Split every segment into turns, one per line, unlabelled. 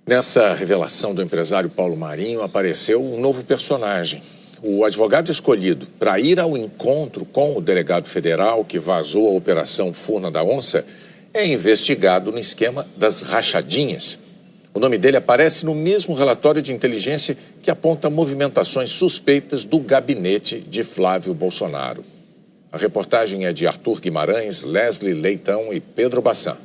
Nessa revelação do empresário Paulo Marinho apareceu um novo personagem. O advogado escolhido para ir ao encontro com o delegado federal que vazou a Operação Furna da Onça é investigado no esquema das rachadinhas. O nome dele aparece no mesmo relatório de inteligência que aponta movimentações suspeitas do gabinete de Flávio Bolsonaro. A reportagem é de Arthur Guimarães, Leslie Leitão e Pedro Bassan.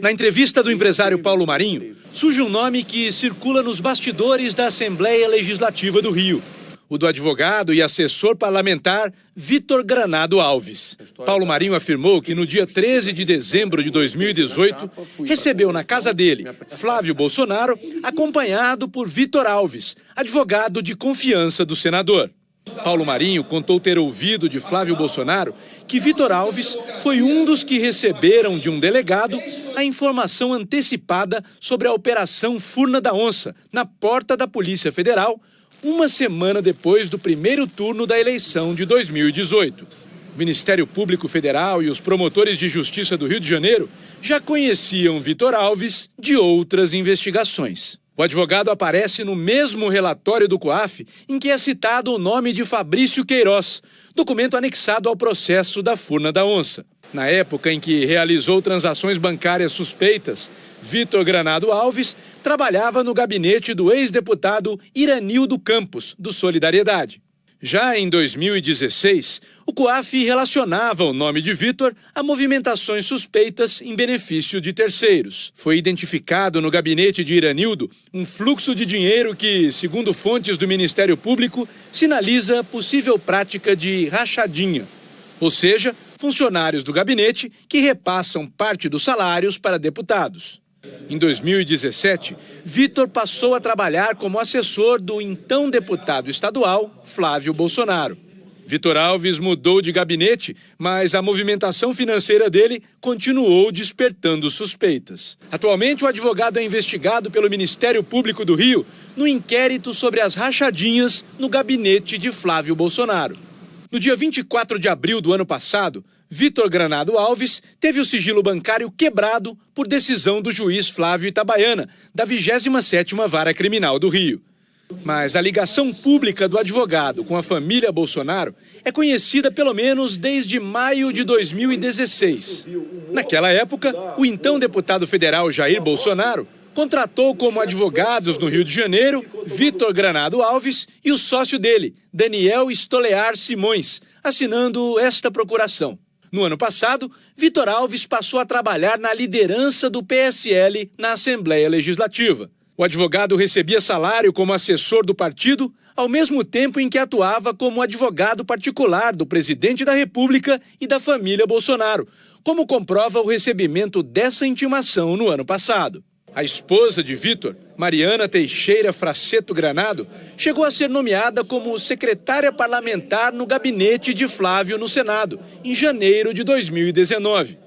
Na entrevista do empresário Paulo Marinho, surge um nome que circula nos bastidores da Assembleia Legislativa do Rio. O do advogado e assessor parlamentar Vitor Granado Alves. Paulo Marinho afirmou que no dia 13 de dezembro de 2018, recebeu na casa dele Flávio Bolsonaro, acompanhado por Vitor Alves, advogado de confiança do senador. Paulo Marinho contou ter ouvido de Flávio Bolsonaro que Vitor Alves foi um dos que receberam de um delegado a informação antecipada sobre a Operação Furna da Onça, na porta da Polícia Federal, uma semana depois do primeiro turno da eleição de 2018. O Ministério Público Federal e os promotores de justiça do Rio de Janeiro já conheciam Vitor Alves de outras investigações. O advogado aparece no mesmo relatório do COAF em que é citado o nome de Fabrício Queiroz, documento anexado ao processo da Furna da Onça. Na época em que realizou transações bancárias suspeitas, Vitor Granado Alves trabalhava no gabinete do ex-deputado Iranildo Campos, do Solidariedade. Já em 2016, o COAF relacionava o nome de Vitor a movimentações suspeitas em benefício de terceiros. Foi identificado no gabinete de Iranildo um fluxo de dinheiro que, segundo fontes do Ministério Público, sinaliza possível prática de rachadinha. Ou seja, funcionários do gabinete que repassam parte dos salários para deputados. Em 2017, Vitor passou a trabalhar como assessor do então deputado estadual Flávio Bolsonaro. Vitor Alves mudou de gabinete, mas a movimentação financeira dele continuou despertando suspeitas. Atualmente, o advogado é investigado pelo Ministério Público do Rio no inquérito sobre as rachadinhas no gabinete de Flávio Bolsonaro. No dia 24 de abril do ano passado, Vitor Granado Alves teve o sigilo bancário quebrado por decisão do juiz Flávio Itabaiana, da 27ª Vara Criminal do Rio. Mas a ligação pública do advogado com a família Bolsonaro é conhecida pelo menos desde maio de 2016. Naquela época, o então deputado federal Jair Bolsonaro contratou como advogados no Rio de Janeiro Vitor Granado Alves e o sócio dele, Daniel Stolear Simões, assinando esta procuração. No ano passado, Vitor Alves passou a trabalhar na liderança do PSL na Assembleia Legislativa. O advogado recebia salário como assessor do partido, ao mesmo tempo em que atuava como advogado particular do presidente da República e da família Bolsonaro, como comprova o recebimento dessa intimação no ano passado. A esposa de Vitor, Mariana Teixeira Fraceto Granado, chegou a ser nomeada como secretária parlamentar no gabinete de Flávio no Senado, em janeiro de 2019.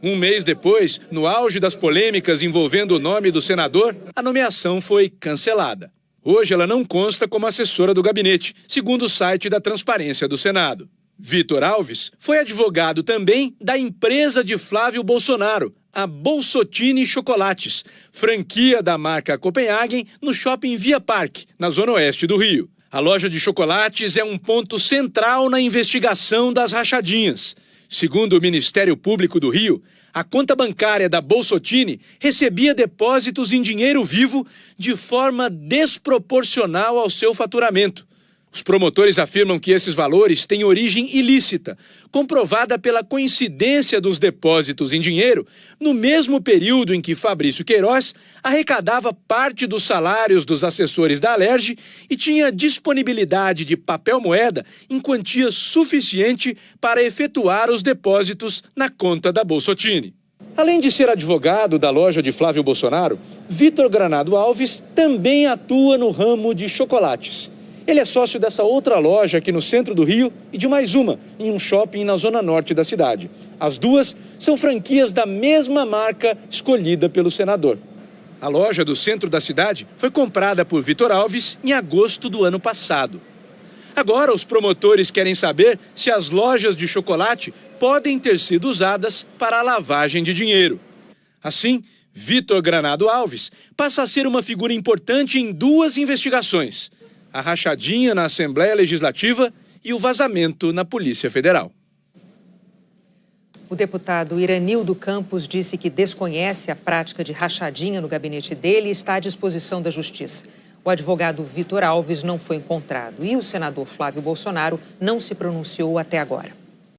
Um mês depois, no auge das polêmicas envolvendo o nome do senador, a nomeação foi cancelada. Hoje ela não consta como assessora do gabinete, segundo o site da Transparência do Senado. Vitor Alves foi advogado também da empresa de Flávio Bolsonaro, a Bolsotini Chocolates, franquia da marca Copenhagen no shopping Via Parque, na zona oeste do Rio. A loja de chocolates é um ponto central na investigação das rachadinhas. Segundo o Ministério Público do Rio, a conta bancária da Bolsotini recebia depósitos em dinheiro vivo de forma desproporcional ao seu faturamento. Os promotores afirmam que esses valores têm origem ilícita, comprovada pela coincidência dos depósitos em dinheiro no mesmo período em que Fabrício Queiroz arrecadava parte dos salários dos assessores da Alerj e tinha disponibilidade de papel moeda em quantia suficiente para efetuar os depósitos na conta da Bolsotini. Além de ser advogado da loja de Flávio Bolsonaro, Vitor Granado Alves também atua no ramo de chocolates. Ele é sócio dessa outra loja aqui no centro do Rio e de mais uma, em um shopping na zona norte da cidade. As duas são franquias da mesma marca escolhida pelo senador. A loja do centro da cidade foi comprada por Vitor Alves em agosto do ano passado. Agora, os promotores querem saber se as lojas de chocolate podem ter sido usadas para a lavagem de dinheiro. Assim, Vitor Granado Alves passa a ser uma figura importante em duas investigações: a rachadinha na Assembleia Legislativa e o vazamento na Polícia Federal.
O deputado Iranildo Campos disse que desconhece a prática de rachadinha no gabinete dele e está à disposição da Justiça. O advogado Vitor Alves não foi encontrado e o senador Flávio Bolsonaro não se pronunciou até agora.